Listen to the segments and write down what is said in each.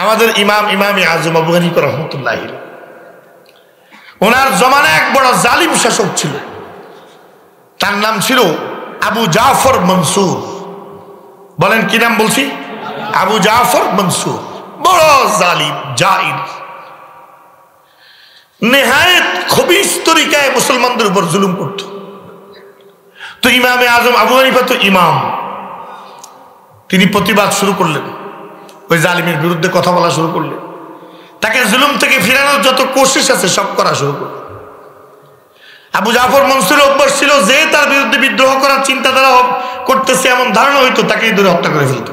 আমাদের ইমামে আজম আবু হানিফা রাহমাতুল্লাহ, ওনার জমানায় এক বড় জালিম শাসক ছিল, তার নাম ছিল আবু জাফর মনসুর। বলেন কি নাম বলছি? আবু জাফর মনসুর। বড় জালিম, জাহির, নেহায়েত খবিস তরিকায় মুসলমানদের উপর জুলুম করত। তো ইমামে আজম আবু হানিফা তো ইমাম, তিনি প্রতিবাদ শুরু করলেন, ওই জালিমের বিরুদ্ধে কথা বলা শুরু করলেন, তাকে জুলুম থেকে ফিরানোর যত কোশিশ আছে সব করা শুরু করলেন। আবু জাফর মনসুরের অভ্যাস ছিল যে তার বিরুদ্ধে বিদ্রোহ করার চিন্তাধারা করতেছে এমন ধারণা হইতো তাকেই ধরে হত্যা করে ফেলত।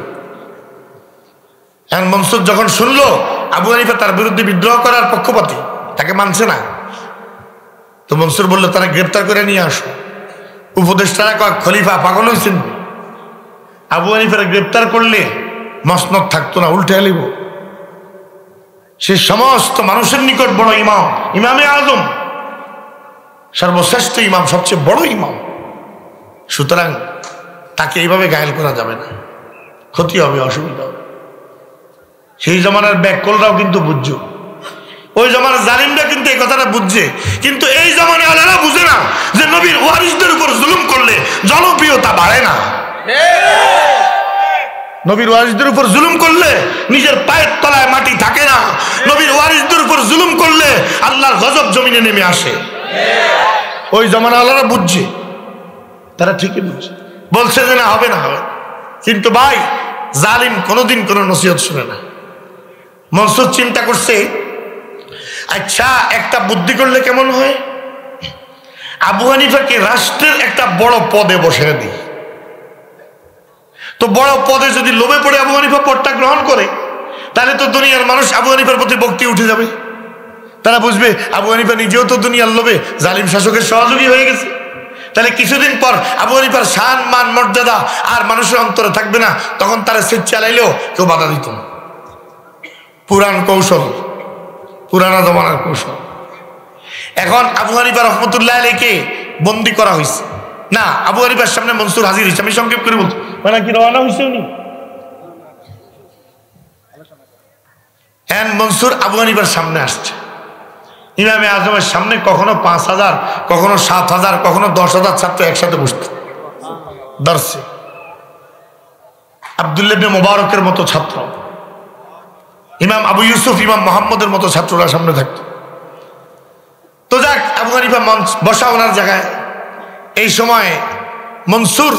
এখন মনসুর যখন শুনলো আবু হানিফা তার বিরুদ্ধে বিদ্রোহ করার পক্ষপাতী, তাকে মানছে না, তো মনসুর বললো তারা গ্রেপ্তার করে নিয়ে আসো। উপদেষ্টারা কয় খলিফা পাগল হয়েছেন, আবু হানিফার গ্রেপ্তার করলে মসনদ থাকতো না, উল্টে আলিব। সে সমস্ত মানুষের নিকট বড় ইমাম, ইমামে আজম, সর্বশ্রেষ্ঠ ইমাম, সবচেয়ে বড় ইমাম, সুতরাং তাকে এইভাবে ঘায়েল করা যাবে না, ক্ষতি হবে, অসুবিধা হবে। সেই জমানার ব্যাককলরাও কিন্তু বুঝছো, ওই জমানার জালিমরা কিন্তু এই কথাটা বুঝছে, কিন্তু এই জমানে ওরা বুঝে না যে নবীর ওয়ারিসদের উপর জুলুম করলে জনপ্রিয়তা বাড়ে না। নবীর ওয়ারিসদের উপর জুলুম করলে নিজের পায়ের তলায় মাটি থাকে না। নবীর ওয়ারিসদের উপর জুলুম করলে আল্লাহর গজব জমিনে নেমে আসে। ওই জমানাওয়ালারা বুঝছে, তারা ঠিকই বুঝছে, বলছে যে না হবে না, হবে। কিন্তু ভাই জালিম কোনোদিন কোনো নসিহত শুনে না। মনসুর চিন্তা করছে, আচ্ছা একটা বুদ্ধি করলে কেমন হয়, আবু হানিফাকে রাষ্ট্রের একটা বড় পদে বসে দিই। তো বড় পদে যদি লোভে পড়ে আবু হানিফা পদটা গ্রহণ করে, তাহলে তো দুনিয়ার মানুষ আবু হানিফার প্রতি ভক্তি উঠে যাবে। তারা বুঝবে আবু হানিফা নিজেও তো দুনিয়ার লোভে জালিম শাসকের সহযোগী হয়ে গেছে। তাহলে কিছুদিন পর আবু হানিফার শান মান মর্যাদা আর মানুষের অন্তরে থাকবে না, তখন তারা সেচ চালাইলেও কেউ বাধা দিত না। পুরান কৌশল, পুরানা জমানার কৌশল। এখন আবু হানিফা রহমতুল্লাহ আলাইকে বন্দী করা হয়েছে না, আবু হানিফার সামনে মনসুর হাজির হয়েছে। আমি সংক্ষেপ করে বলছি, মানে কি রওনা হয়েছে উনি? হ্যাঁ, মনসুর আবু হানিফার সামনে আসছে। ইমামে আজমের সামনে কখনো 5,000, কখনো 7,000, কখনো 10,000 ছাত্র একসাথে বসত দর্শে। আব্দুল্লাহ ইবনে মুবারকের মতো ছাত্র, ইমাম আবু ইউসুফ, ইমাম মোহাম্মদের মতো ছাত্ররা সামনে থাকত। তো যাক, আবু হানিফা বসা ওনার জায়গায়। এই সময় মনসুর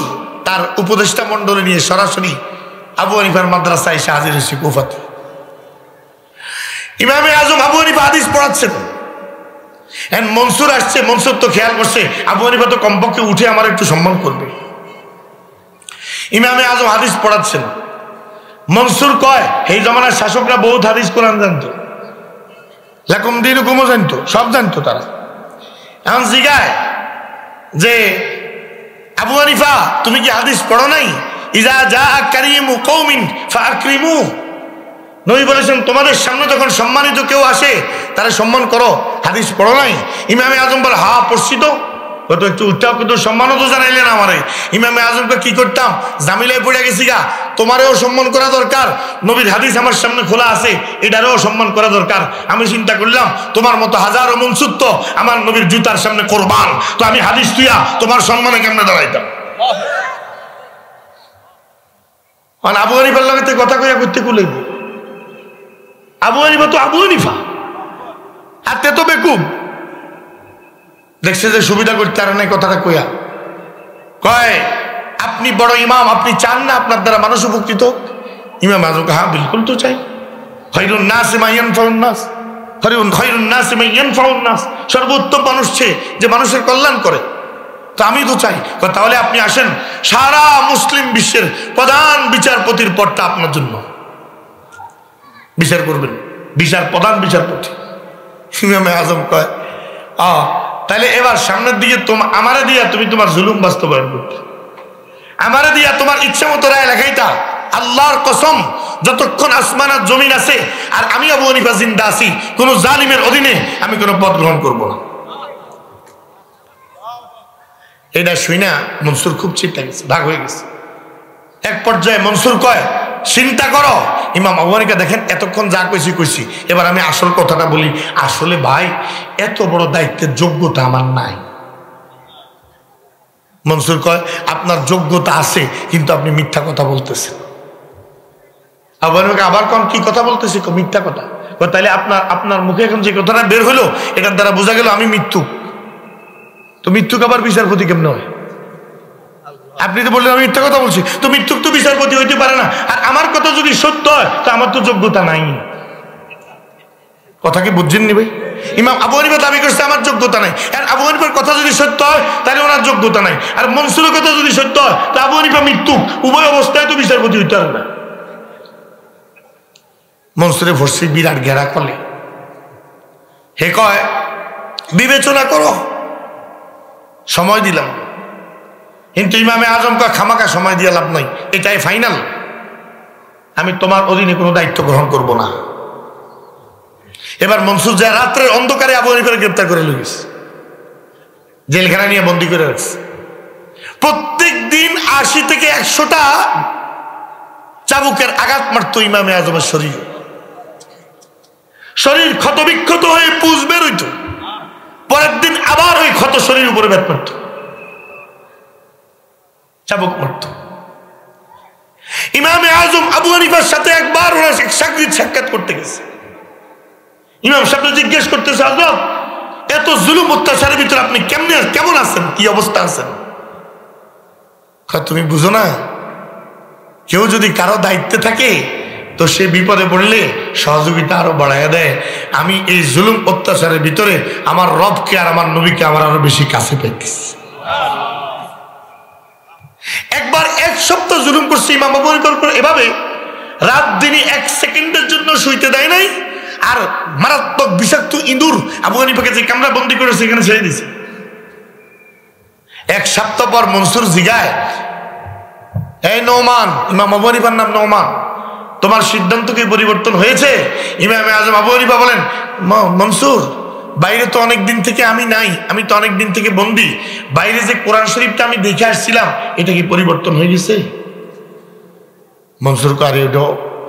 তার উপদেষ্টা মন্ডলী নিয়ে সরাসরি আবু হানিফার মাদ্রাসায় এসে হাজির হয়েছে কুফাতে। ইমামে আজম আবু হানিফা হাদিস পড়াচ্ছেন, মনসুর আসছে। মনসুর তো খেয়াল করছে আবু হানিফা তো কমপক্ষে উঠে আমার একটু সম্মান করবে। ইমামে আজম হাদিস পড়াচ্ছেন। মনসুর কয় এই জমানার শাসকরা বহুত হাদিস কোরআন জানতো, লাকুম দীনুকুমও জানতো, সব জানতো তারা। এখন জিগায় যে আবু হানিফা তুমি কি হাদিস পড়ো নাই? ইজা জা কারিমু কওমিন ফাআকরিমু, নবী বলেছেন তোমাদের সামনে যখন সম্মানিত কেউ আসে তারা সম্মান করো, হাদিস পড়ো নাই? ইমামে আজম বলে হ্যাঁ পড়ছি তো। তো একটু উঠাও, কিন্তু সম্মানও তো জানাইলেন আমারে। ইমামে আজমকে কি করতাম, জামিলায় পড়ে গেছি গা, তোমারেও সম্মান করা দরকার, নবীর হাদিস আমার সামনে খোলা আছে, এটারও সম্মান করা দরকার। আমি চিন্তা করলাম তোমার মতো হাজারো মনসুর তো আমার নবীর জুতার সামনে কোরবান, তো আমি হাদিস তুইয়া তোমার সম্মানে কেমনে দাঁড়াইতাম। মানে আবু হানিফার লগে কথা কইয়া করতে কুলাইব। আবু হানিফা তো আবু হানিফা, আর তে তো বেকুব। দেখছে যে সুবিধা করতে আর নাই, কথাটা কইয়া কয় আপনি বড় ইমাম, আপনি চান না আপনার দ্বারা মানুষ উপকৃত? ইমাম আজম হ্যাঁ বিলকুল তো চাই। খায়রুন নাস মান ইয়ানফাউন নাস, খায়রুন নাস মান ইয়ানফাউন নাস, সর্বোত্তম মানুষ যে মানুষের কল্যাণ করে, তো আমি তো চাই। তাহলে আপনি আসেন, সারা মুসলিম বিশ্বের প্রধান বিচারপতির পদটা আপনার জন্য, বিচার করবেন, প্রধান বিচারপতি। ইমামে আজম কয় তাহলে এবার সামনের দিকে আমারে দিয়া তুমি তোমার জুলুম বাস্তবায়ন করতে, আমারে দিয়া তোমার ইচ্ছা মতো রায় লেখাইতা। আল্লাহর কসম, যতক্ষণ আসমান আর জমিন আছে আর আমি আবু হানিফা জিন্দা আছি, কোন জালিমের অধীনে আমি কোনো পদ গ্রহণ করবো না। এটা শুই না মনসুর খুব চিন্তা গেছে, ভাগ হয়ে গেছে। এক পর্যায়ে মনসুর কয় চিন্তা করো। ইমাম আবু হানিফা দেখেন এতক্ষণ যা কইছি, এবার আমি আসল কথাটা বলি। আসলে ভাই এত বড় দায়িত্বের যোগ্যতা আমার নাই। মনসুর কয় আপনার যোগ্যতা আছে, কিন্তু আপনি মিথ্যা কথা বলতেছেন। আবু হানিফা আবার কোন কি কথা বলতেছি? মিথ্যা কথা। তাহলে আপনার মুখে এখন যে কথাটা বের হলো, এটার দ্বারা বোঝা গেল আমি মিথ্যুক। তো মিথ্যুক আবার বিচারপতি কেমন হয়? আপনি তো বললেন আমি মিথ্যা কথা বলছি, তো মিথ্যুক তো বিচারপতি হইতে পারে না। আর আমার কথা যদি সত্য হয়, তো আমার তো যোগ্যতা নাই। কথা কি বুঝছেন নি ভাই? ইমাম আবু হানিফা দাবি করছে আমার যোগ্যতা নাই, আর আবু হানিফার কথা যদি সত্য হয় তাহলে ওনার যোগ্যতা নাই। আর মনসুরের কথা যদি সত্য হয়, তো আবু হানিফা মিথ্যুক। উভয় অবস্থায় তো বিচারপতি হইতে পারে না। মনসুরে ভরসি বিরাট ঘেরা কলে। হে কয় বিবেচনা করো, সময় দিলাম। কিন্তু ইমামে আজম কয় খামাকা সময় দিয়ে লাভ নাই, এটাই ফাইনাল। আমি তোমার অধীনে কোনো দায়িত্ব গ্রহণ করব না। এবার মনসুর যায় রাত্রের অন্ধকারে আবু হানিফাকে গ্রেপ্তার করে লইছে, জেলখানা নিয়ে বন্দি করে রাখছে। প্রত্যেক দিন 80 থেকে 100টা চাবুকের আঘাত মারত ইমামে আজমের শরীর। শরীর ক্ষতবিক্ষত হয়ে পুজ বের হইত। পরের দিন আবার ওই ক্ষত শরীর উপরে ব্যাট মারত, চাবুক মারত। ইমামে আজম আবু হানিফার সাথে একবার ওরা সাক্ষাৎ করতে গেছে। ইমাম সাহেব জিজ্ঞেস করতেছে, হযরত এত জুলুম অত্যাচারের ভিতরে আপনি কেমন আছেন, কি অবস্থা আছেন? তুমি বুঝো না, কেউ যদি কারো দায়িত্বে থাকে তো সে বিপদে পড়লে সহযোগিতা আরো বাড়াইয়া দেয়। আমি এই জুলুম অত্যাচারের ভিতরে আমার রবকে আর আমার নবীকে আমার আরো বেশি কাছে পাইতেছি। একবার 1 সপ্তাহ জুলুম করছে ইমাম আবু হানিফার উপর, এভাবে রাত দিনই 1 সেকেন্ডের জন্য শুইতে দেয় নাই। আর মারাত্মক বিষাক্ত ইঁদুর আবু হানিফাকে যে কামরা বন্দি করে সেখানে ছেড়ে দিছে। 1 সপ্তাহ পর মনসুর জিগায়, এই নওমান, ইমাম আবু হানিফার নাম নওমান, তোমার সিদ্ধান্ত কি পরিবর্তন হয়েছে? ইমামে আজম আবু হানিফা বলেন, মনসুর বাইরে তো অনেক দিন থেকে আমি নাই, আমি তো অনেক দিন থেকে বন্দি। বাইরে যে কোরআন শরীফটা আমি দেখে আসছিলাম, এটা কি পরিবর্তন হয়ে গেছে? মনসুর কারে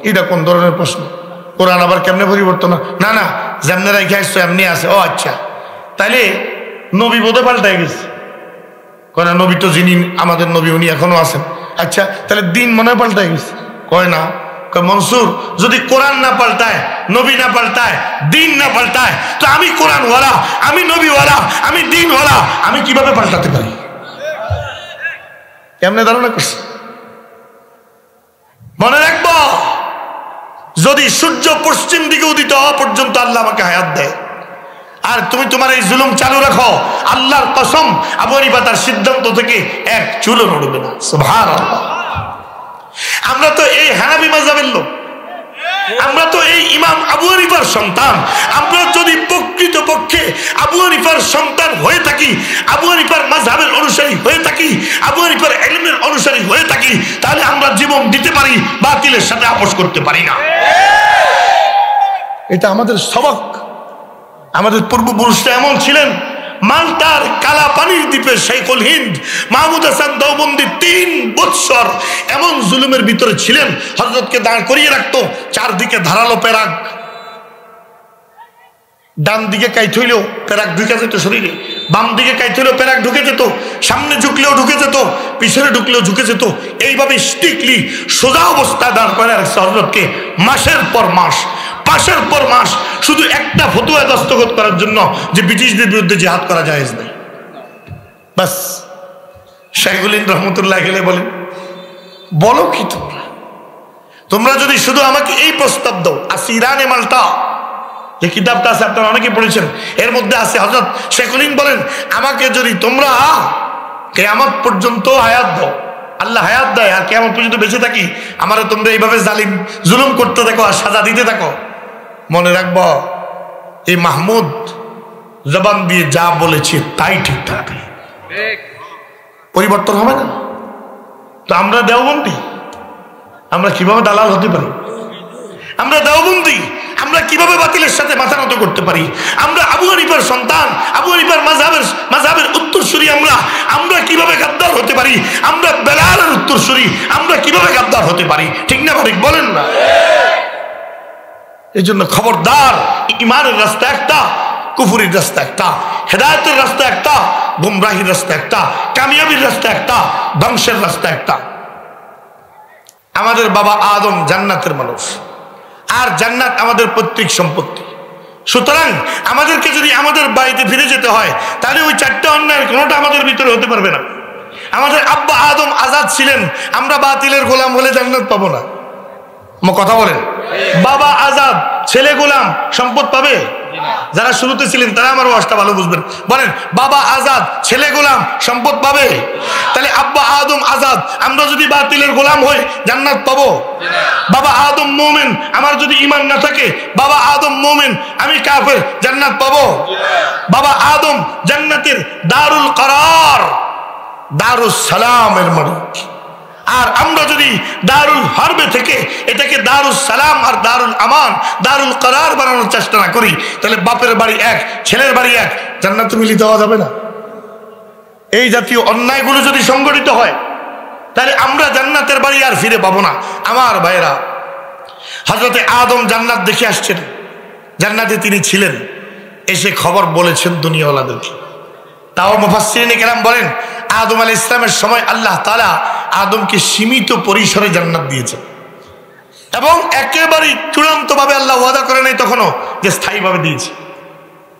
এটা কোন ধরনের প্রশ্ন? কোরআন আবার কেমনে পরিবর্তন? না না, যেমনি রেখে আসছো এমনি আছে। ও আচ্ছা, তাইলে নবী বোধে পাল্টাই গেছে। কয় নবী তো যিনি আমাদের নবী উনি এখনো আছেন। আচ্ছা, তাহলে দিন মনে হয় পাল্টাই গেছে? কয় না। মনসুর যদি কোরআন না পাল্টায়, নবী না পাল্টায়, দিন না পাল্টায়, তো আমি কোরআনওয়ালা, আমি নবীওয়ালা, আমি দিনওয়ালা, আমি কিভাবে পাল্টাতে পারি? কেমনে ধারণা করছে? মনে রাখবো, যদি সূর্য পশ্চিম দিকে উদিত হওয়া পর্যন্ত আল্লাহ আমাকে হায়াত দেয়, আর তুমি তোমার এই জুলুম চালু রাখো, আল্লাহর কসম আবু হানিফা তার সিদ্ধান্ত থেকে 1 চুলও নড়বে না। সুবহানাল্লাহ। আমরা তো এই হানাফি মাযহাবের লোক, আমরা তো এই ইমাম আবু হানিফার সন্তান। আমরা যদি প্রকৃতপক্ষে আবু হানিফার সন্তান হয়ে থাকি, আবু হানিফার মাযহাবের অনুসারী হয়ে থাকি, আবু হানিফার ইলমের অনুসারী হয়ে থাকি, তাহলে আমরা জীবন দিতে পারি, বাতিলের সাথে আপোষ করতে পারি না। এটা আমাদের সবক। আমাদের পূর্বপুরুষরা এমন ছিলেন। মাল্টার কালা পানির দ্বীপে শেখুল হিন্দ মাহমুদ হাসান দেওবন্দি 3 বৎসর এমন জুলুমের ভিতরে ছিলেন। হযরতকে দাঁড় করিয়ে রাখতো, চারদিকে ধারালো পেরাক, ডান দিকে কাইত হইলেও পেরাক ঢুকে যেত শরীরে, বাম দিকে কাইত হইলেও পেরাক ঢুকে যেত, সামনে ঝুঁকলেও ঢুকে যেত, পিছনে ঢুকলেও ঝুঁকে যেত। এইভাবে স্ট্রিক্টলি সোজা অবস্থায় দাঁড় করে রাখছে হযরতকে মাসের পর মাস, মাসের পর মাস, শুধু একটা ফতোয়া দস্তখত করার জন্য যে ব্রিটিশদের বিরুদ্ধে জিহাদ করা জায়েজ নাই। বাস শেখুল হিন্দ রহমতুল্লাহ গেলে বলেন, বলো কি তোমরা যদি শুধু আমাকে এই প্রস্তাব দাও, আসিরানে মাল্টা যে কিতাবটা আছে আপনারা অনেকে পড়েছেন, এর মধ্যে আছে হযরত শেখুল হিন্দ বলেন, আমাকে যদি তোমরা কিয়ামত পর্যন্ত হায়াত দাও, আল্লাহ হায়াত দেয় আর কিয়ামত পর্যন্ত বেঁচে থাকি, আমারে তোমরা এইভাবে জুলুম করতে থাকো আর সাজা দিতে থাকো, মনে রাখবো এই মাহমুদ জবান দিয়ে যা বলেছে তাই ঠিক থাকবে, পরিবর্তন হবে না। তো আমরা দেওবন্দি, আমরা কিভাবে দালাল হতে পারি? আমরা দেওবন্দি, আমরা কিভাবে বাতিলের সাথে মাথা নত করতে পারি? আমরা আবু হানিফার সন্তান, আবু হানিফার মাযহাবের উত্তরসূরি, আমরা কিভাবে গাদ্দার হতে পারি? আমরা বেলালের উত্তরসূরি, আমরা কিভাবে গাদ্দার হতে পারি? ঠিক না ঠিক বলেন না? এই জন্য খবরদার, ইমানের রাস্তা একটা, কুফুরির রাস্তা একটা, হেদায়েতের রাস্তা একটা, গুমরাহির রাস্তা একটা, কামিয়াবির রাস্তা একটা, ধ্বংসের রাস্তা একটা। আমাদের বাবা আদম জান্নাতের মানুষ, আর জান্নাত আমাদের পৈতৃক সম্পত্তি। সুতরাং আমাদেরকে যদি আমাদের বাড়িতে ফিরে যেতে হয়, তাহলে ওই চারটা অন্যায়ের কোনোটা আমাদের ভিতরে হতে পারবে না। আমাদের আব্বা আদম আজাদ ছিলেন, আমরা বাতিলের গোলাম হলে জান্নাত পাবো না। কথা বলেন, বাবা আজাদ, ছেলে গোলাম, সম্পদ পাবে? যারা শুরুতে ছিলেন তারা আমার ওয়াজটা ভালো বুঝবেন। বলেন, বাবা আজাদ, ছেলে গোলাম, সম্পদ পাবে? তাহলে আব্বা আদম আজাদ, আমরা যদি বাতিলের গোলাম হই জান্নাত পাবো? বাবা আদম মুমিন, আমার যদি ঈমান না থাকে, বাবা আদম মুমিন, আমি কাফের, জান্নাত পাবো? বাবা আদম জান্নাতের দারুল করার, দারুস সালামের মালিক। আর আমরা যদি দারুল হারবে থেকে এটাকে দারুল সালাম আর দারুল আমান, দারুল করার বানানোর চেষ্টা না করি, তাহলে বাপের বাড়ি এক, ছেলের বাড়ি এক, জান্নাতে মিলিত হওয়া যাবে না। এই জাতীয় অন্যায়গুলো যদি সংগঠিত হয়, তাহলে আমরা জান্নাতের বাড়ি আর ফিরে পাবো না। আমার ভাইরা, হযরতে আদম জান্নাত দেখে আসছেন, জান্নাতে তিনি ছিলেন, এসে খবর বলেছেন দুনিয়াওয়ালাদেরকে। তাও মুফাসসিরিনে কেরাম বলেন, আদম আলাইহিস সালামের সময় আল্লাহ তাআলা আদমকে সীমিত পরিসরে জান্নাত দিয়েছেন, এবং একেবারে চূড়ান্তভাবে আল্লাহ ওয়াদা করে নাই তখনও যে স্থায়ীভাবে দিয়েছে,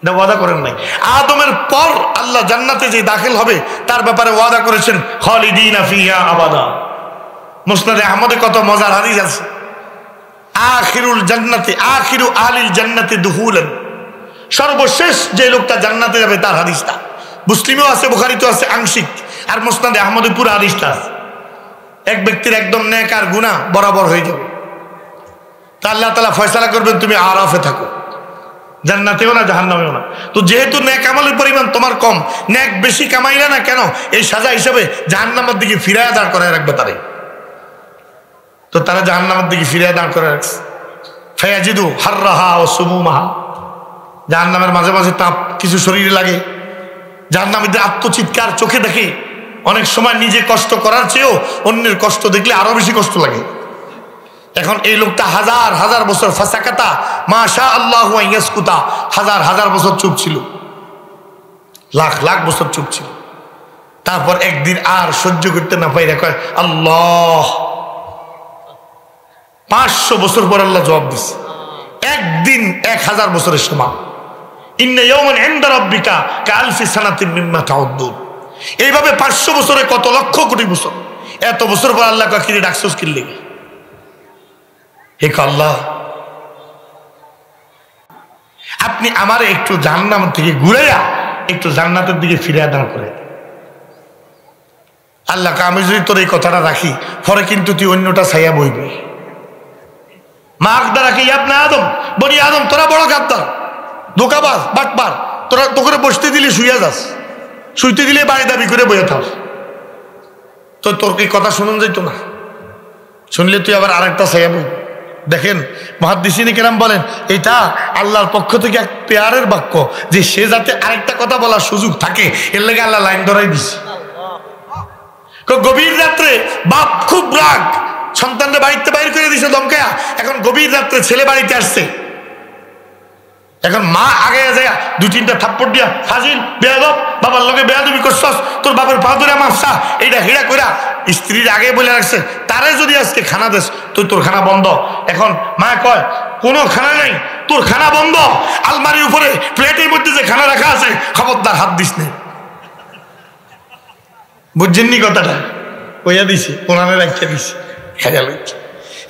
এটা ওয়াদা করেন নাই। আদমের পর আল্লাহ জান্নাতে যে দাখিল হবে তার ব্যাপারে ওয়াদা করেছেন খালিদিনা ফিহা আবাদা। মুসনাদে আহমদে কত মজার হাদিস আছে, আখিরুল জান্নাতি আখিরু আহলিল জান্নাতি দুখুলান, সর্বশেষ যে লোকটা জান্নাতে যাবে তার হাদিসটা মুসলিমেও আছে, বুখারীতেও আছে আংশিক, আর মুসনাদে আহমদে পুরো হাদিসটা আছে। এক ব্যক্তির একদম নেক আর গুনাহ বরাবর হয়ে যাবে, তা আল্লাহ তাআলা ফয়সালা করবেন তুমি আরাফে থাকো, জান্নাতেও না জাহান্নামেও না। তো যেহেতু নেক আমলের পরিমাণ তোমার কম, নেক বেশি কামাইলা না কেন, এই সাজা হিসাবে জাহান্নামের দিকে ফিরায় দাঁড় করায় রাখবে তারে। তো তারা জাহান্নামের দিকে ফিরায় দাঁড় করে রাখছে। ফায়াজিদু হাররাহা ও সুমুমাহা, জাহান্নামের মাঝে মাঝে তাপ কিছু শরীরে লাগে, জাহান্নামীদের আত্মচিৎকার চোখে দেখে, অনেক সময় নিজে কষ্ট করার চেয়েও অন্যের কষ্ট দেখলে আরো বেশি কষ্ট লাগে। এখন এই লোকটা হাজার হাজার বছর ফাসাকাতা মাশা আল্লাহু আন ইয়াসকুতা, হাজার হাজার বছর চুপ ছিল, লাখ লাখ বছর চুপ ছিল। তারপর একদিন আর সহ্য করতে না পাইরা কয় আল্লাহ। 500 বছর পর আল্লাহ জবাব দিচ্ছে, একদিন 1000 বছরের সমান। ইন্না ইয়াওমান ইনদা রাব্বিকা কাআলফি সানাতিন মিম্মা তাউদ্দুন। এইভাবে 500 বছরে কত লক্ষ কোটি বছর, এত বছর পর আল্লাহ কাকিরে ডাকছস কি লাগি? হে আল্লাহ, আপনি আমারে একটু জাহান্নাম থেকে ঘুরাইয়া একটু জান্নাতের দিকে ফিরিয়ে দাঁড় করে। আল্লাহ আমি যদি তোর এই কথাটা রাখি, পরে কিন্তু তুই অন্যটা ছাইয়া বইবি। মার দ্বারা কি আপনি আদম, বনি আদম, তোরা বড় গাদ্দার, ধোকাবাজ, বাটপার, তোরা তোকে বসতে দিলে শুইয়া যাস, শুইতে দিলে বাড়ি দাবি করে বইয়া থাক। তো তোর কি কথা শুনুন যাইত না, শুনলে তুই আবার আরেকটা ছাইয়া বই। দেখেন মুহাদ্দিসিনে কেরাম বলেন, এটা আল্লাহর পক্ষ থেকে এক পেয়ারের বাক্য, যে সে যাতে আরেকটা কথা বলার সুযোগ থাকে, এর লেগে আল্লাহ লাইন ধরাই দিছে। গভীর রাত্রে বাপ খুব রাগ, সন্তানরা বাড়িতে বাইর করে দিছে ধমকায়া। এখন গভীর রাত্রে ছেলে বাড়িতে আসছে, এখন মা আগে যায় 2-3টা থাপ্পড় দিয়া, ফাজিল বেয়াদব, বাবার লগে বেয়াদবি করছস, তোর বাবার পা ধরে মাপসা, এইটা হিড়া কইরা স্ত্রীর আগে বলে রাখছে, তারে যদি আজকে খানা দেস তুই তোর খানা বন্ধ। এখন মা কয় কোনো খানা নাই, তোর খানা বন্ধ, আলমারির উপরে প্লেটের মধ্যে যে খানা রাখা আছে খবরদার হাত দিস নে। বুঝছেননি কথাটা? কইয়া দিছি, কোরআনে রাখিয়া দিছি, খেয়াল।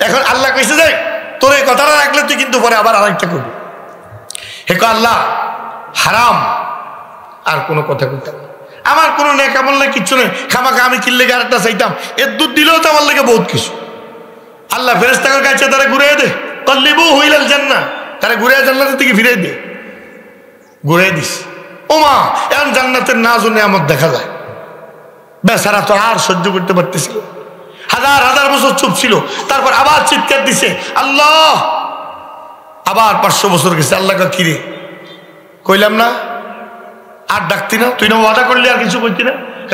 এখন আল্লাহ কইছে যে তোর এই কথাটা রাখলে তুই কিন্তু পরে আবার আরেকটা করবি। হে আল্লাহ, হারাম আর কোনো কথা কইতাম, আমার কোনো নেক আমল নাই, কিচ্ছু নেই, খামাখা আমি কিনলে আরেকটা চাইতাম, এর দুধ দিলেও তো আমার লেগে বহুত কিছু। আল্লাহ ফেরেশতাদের কাছে তারা ঘুরিয়ে দে, কল্লিবু হুইলাল জান্নাহ, তারা ঘুরে জান্নাতের দিকে ফিরিয়ে দে, ঘুরে দিস। ওমা, এখন জান্নাতের নাজ ও নিয়ামত দেখা যায়। বেচারা তো আর সহ্য করতে পারতেছিল, হাজার হাজার বছর চুপ ছিল, তারপর আবার চিৎকার দিছে, আল্লাহ আবার 500 বছর গেছে। আল্লাহ কিরে কইলাম না আর ডাকতি না, তুই না ওয়াদা করলি আর কিছু কইতি না?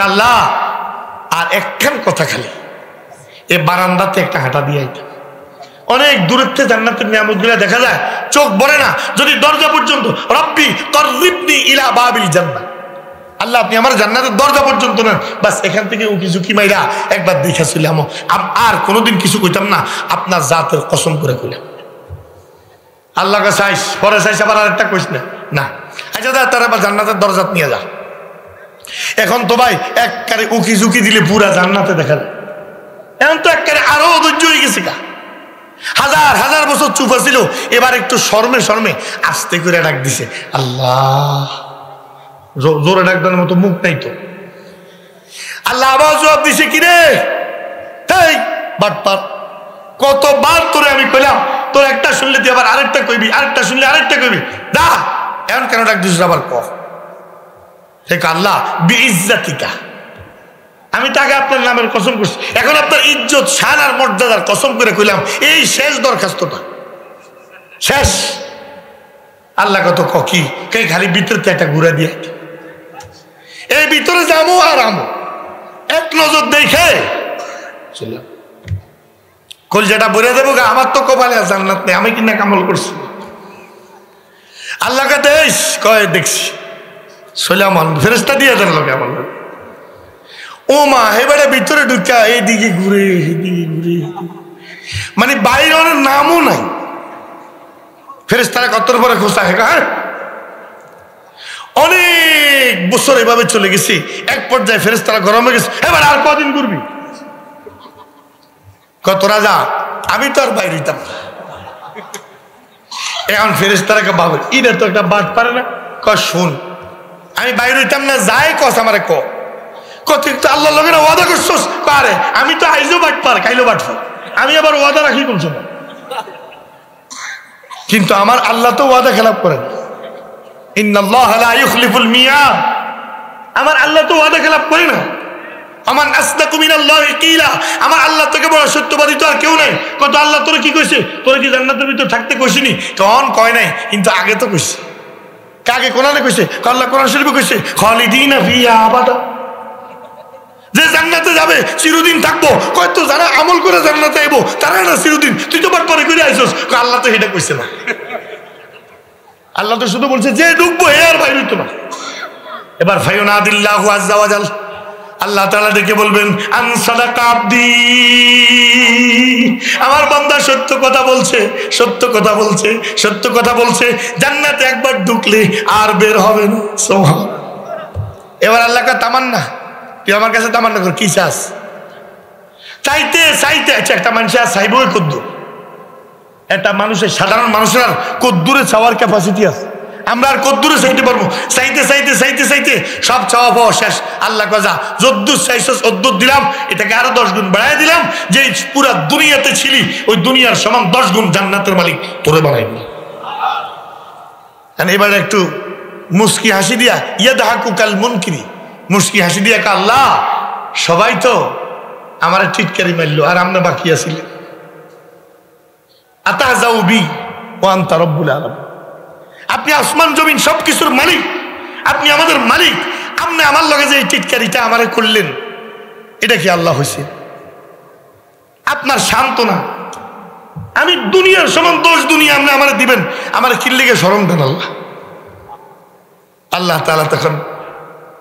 আল্লাহ আর একখান কথা, খালি এ বারান্দাতে একটা হাঁটা দিয়ে আইতাম। অনেক দূরত্বে জান্নাতের নিয়ামতগুলো দেখা যায়, চোখ ভরে না যদি দরজা পর্যন্ত। রব্বি কররিবনি ইলা বাবিল জান্নাহ, আল্লাহ আপনি আমার জান্নাতের দরজা পর্যন্ত নেন, বাস এখান থেকে উকি ঝুঁকি মাইরা একবার দেখা ছিলাম, আর কোনোদিন কিছু কইতাম না, আপনার জাতের কসম করে কইলাম। আল্লাহ কা চাইস, পরে চাইস আবার আরেকটা কইস না, না আচ্ছা দা তার আবার জান্নাতের দরজাত নিয়ে যা। এখন তো ভাই একবারে উকি ঝুঁকি দিলে পুরা জান্নাতে দেখা যায়। এখন তো একবারে আরো ধৈর্য হয়ে গেছে কা, হাজার হাজার বছর চুপ ছিল, এবার একটু শর্মে শর্মে আস্তে করে ডাক দিছে আল্লাহ। জোরে ডাক দেওয়ার মতো মুখ নাই তো। আল্লাহ আবার জবাব দিছে কিরে এই বাটপার, কতবার তোরে আমি কইলাম তোর একটা শুনলে তুই আবার আরেকটা কইবি, আরেকটা শুনলে আরেকটা কইবি, দা এখন কেন ডাক দিছিস আবার ক। আল্লাহ বিইজ্জাতিকা, আমি তাকে আপনার নামের কসম করছি, এখন আপনার ইজ্জত শান আর মর্যাদার কসম করে কইলাম, এই শেষ দরখাস্তটা শেষ। আল্লাহ কত কি কে খালি ভিতরে একটা ঘুরে দিয়ে, এই ভিতরে যাবো আর আমো এক নজর দেখে চললাম, কলজাটা ভরে দেবো গা, আমার তো কপালে জান্নাত নেই, আমি কিনা কামল করছি। আল্লাহকে দেশ কয় দেখছি সোলামান ফেরেশতা দিয়ে দেন লোকে আমার, ও মা এবারে ভিতরে ঢুকা এইদিকে ঘুরে এদিকে ঘুরে, মানে বাইরে অনেক নামও নাই। ফেরেশতারা কতর পরে খোঁজা হ্যাঁ, অনেক বছর এভাবে চলে গেছি, এক পর্যায়ে ফেরেশতারা গরম হয়ে গেছে, এবার আর কদিন ঘুরবি? কত রাজা আমি তো আর বাইরে হইতাম না। এখন ফেরেশতারা ভাবে এটা তো একটা বাদ পারে না, ক শুন আমি বাইরে হইতাম না, যাই কস আমারে ক আল্লাহ লোকের ওয়াদা করছোস, আরে আমি তো আইজও বাট পার খাইলো বাট পার, আমি আবার ওয়াদা রাখি কোন সময়? কিন্তু আমার আল্লাহ তো ওয়াদা খেলাপ করেন, ইন্নাল্লাহা লা ইউখলিফুল মিয়াদ, আমার আল্লাহ তো ওয়াদা খেলাপ করে না। আমার আসদাকু মিনাল্লাহি কিলা, আমার আল্লাহ থেকে বড় সত্যবাদী তো আর কেউ নাই। কত আল্লাহ তোরে কি কইছে, তোরে কি জান্নাতের ভিতর থাকতে কইছিনি? কোন কয় নাই, কিন্তু আগে তো কইছে। কাকে কোরআনে কইছে? আল্লাহ কোরআন শরীফে কইছে খালিদিনা ফিহা আবাদা, যে জান্নাতে যাবে চিরদিন থাকবো। কয় তো যারা আমল করে জান্নাতে আইবো তারা না চিরদিন, তুই তো বাট পরে করে আইছস। আল্লাহ তো এটা কইছে না, আল্লাহ তো শুধু বলছে যে ঢুকবো হে আর বাইরে হইতো না। এবার ফায়ুনাদিল্লাহু আযজা ওয়া জাল, আল্লাহ তাআলা ডেকে বলবেন আন সাদাকা আবদি, আমার বান্দা সত্য কথা বলছে, সত্য কথা বলছে, সত্য কথা বলছে। জান্নাতে একবার ঢুকলে আর বের হবে না। সুবহানাল্লাহ। এবার আল্লাহকে তামান্না, তুই আমার কাছে তামান্না কর, কি চাস? চাইতে চাইতে আচ্ছা একটা মানুষ আর চাইবই কদ্দুর, একটা মানুষের সাধারণ মানুষের আর কদ্দুরে চাওয়ার ক্যাপাসিটি আছে, আমরা আর কদ্দুরে চাইতে পারবো? চাইতে চাইতে চাইতে চাইতে সব চাওয়া পাওয়া শেষ। আল্লাহ কজা যদ্দুর চাইছস অদ্দুর দিলাম, এটাকে আরো 10 গুণ বাড়াই দিলাম, যে পুরা দুনিয়াতে ছিলি ওই দুনিয়ার সমান 10 গুণ জান্নাতের মালিক তোরে বানাই দিল। এবার একটু মুস্কি হাসি দিয়া ইয়াদহাকু কাল মুনকিরি, মুস্কি হাসি দিয়া কা আল্লাহ সবাই তো আমার টিটকারি মারলো আর আমরা বাকি আছিলেন। আতাযাউ বি ওয়া আনতা রাব্বুল আলামিন, আপনি আসমান জমিন সবকিছুর মালিক, আপনি আমাদের মালিক, আপনি আমার লগে যে এই টিটকারিটা আমারে করলেন, এটা কি আল্লাহ হইছে? আপনার সান্ত্বনা, আমি দুনিয়ার সমান 10 দুনিয়া আপনি আমারে দিবেন, আমার কিল্লিকে শরম দেন আল্লাহ। আল্লাহ তাআলা তখন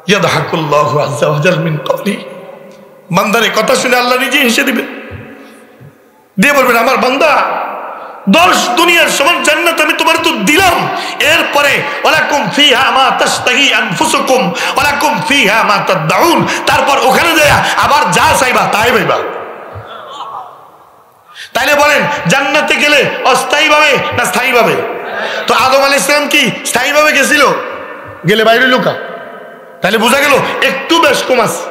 ইয়াদহাকুল্লাহু আযজা ওয়া জাল মিন কওলি, বান্দার কথা শুনে আল্লাহ নিজে হেসে দিবেন, দিয়ে বলবেন আমার বান্দা 10 দুনিয়ার সমান জান্নাত আমি তোমার তো দিলাম, এরপরে ওয়ালাকুম ফিহা মা তাশতাহি আনফুসুকুম ওয়ালাকুম ফিহা মা তাদউন, তারপর ওখানে যায় আবার যা চাইবা তাই পাইবা। তাইলে বলেন জান্নাতে গেলে অস্থায়ী ভাবে না স্থায়ী ভাবে? তো আদম আলাইহিস সালাম কি স্থায়ী ভাবে গেছিল, গেলে বাইরে লুকা? তাহলে বোঝা গেল একটু বেশ কম আছে।